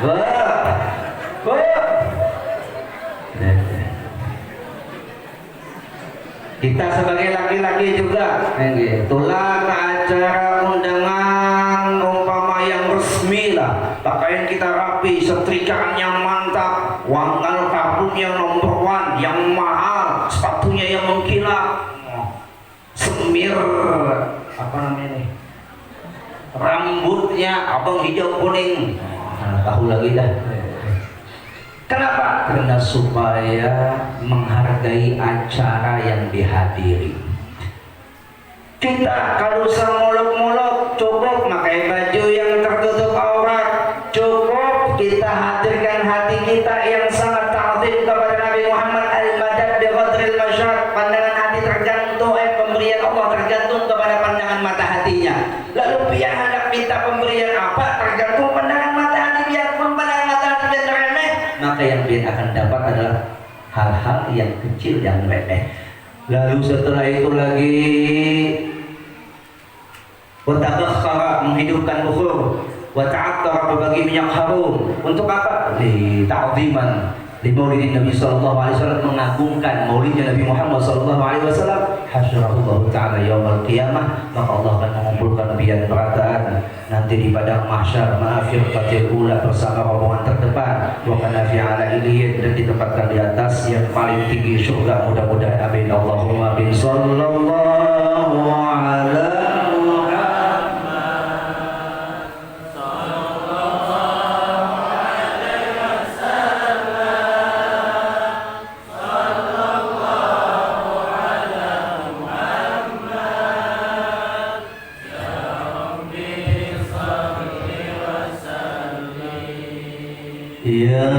wah. Kita sebagai laki-laki juga tulak acara undangan umpama yang resmi lah, pakaian kita rapi, setrikaannya mantap, wangal kardusnya nomor 1 yang mahal, sepatunya yang mengkilap, semir apa namanya nih, rambutnya abang hijau kuning, tahu lagi dah. Kenapa? Karena supaya menghargai acara yang dihadiri. Kita kalau semuluk-muluk cukup pakai baju yang tertutup aurat, cukup kita hadirkan hati kita yang sangat ta'zim kepada Nabi Muhammad al-madad bi qadril masyar. Pandangan hati tergantung pemberian Allah tergantung kepada pandangan mata hatinya. Lalu biar hendak minta pemberian apa tergantung pandangan mata hati. Biarpun pandangan mata hati biar remeh, maka yang dia akan dapat adalah hal-hal yang kecil yang remeh. Lalu setelah itu lagi watabakhara menghidupkan bukhur, wata'attara berbagi minyak harum. Untuk apa? Li ta'ziman li maulidin Nabi sallallahu alaihi wasallam, mengagungkan maulidnya Nabi Muhammad sallallahu alaihi wasallam. Hasyarallahu ta'ala yaumil qiyamah, maka Allah akan mengumpulkan nabiyan berataan nanti di padang mahsyar ma'afirqatil ula bersama rombongan terdepan, wa kana fi ala iliyin, dan ditempatkan di atas yang paling tinggi surga. Mudah-mudahan amin. Allahumma bin sallallahu ala ya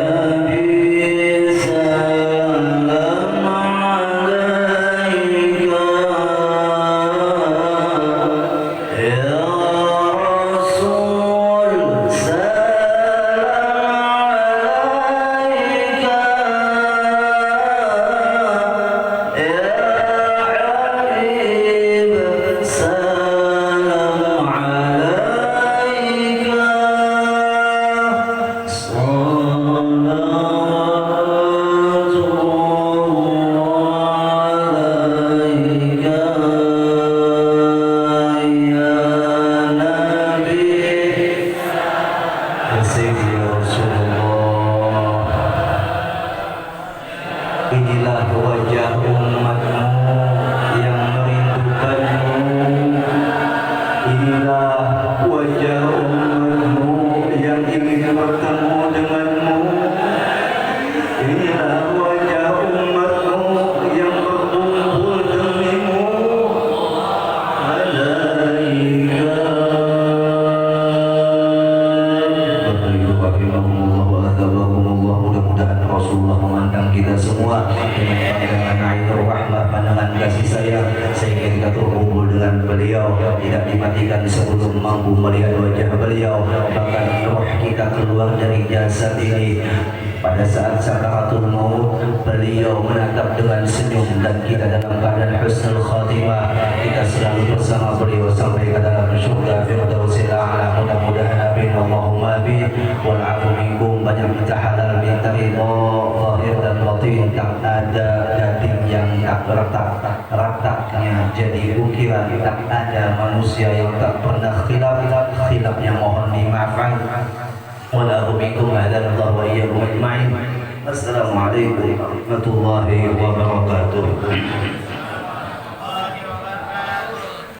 Nabi salam alaika, ya Rasul salam alaika, ya Habib salam alaika. Inilah wajah umatmu yang merindukanmu. Inilah wajah umatmu yang ingin bertemu denganmu. Inilah wajah umatmu yang berkumpul demimu. Alaika. Mudah-mudahan Rasulullah memandang kita semua dengan pandangan ainur rahmah, pandangan kasih sayang, sehingga kita terkumpul dengan beliau, tidak dimatikan sebelum mampu melihat wajah beliau. Bahkan roh kita keluar dari jasad ini pada saat sakaratul maut, beliau menatap dengan senyum, dan kita dalam keadaan husnul khatimah. Kita selalu bersama beliau sampai ke dalam surga firdausil a'la. Mudah-mudahan amin. Allahumma amin. Wal afu minkum, banyak minta halal, minta ridho zahir dan batin. Tak ada daging yang tak retak-retaknya jadi ukiran. Tak ada manusia yang tak pernah khilafnya mohon dimaafkan. Wala hubikum adzallahu wa iyyakum ajma'in. Assalamualaikum warahmatullahi wabarakatuh.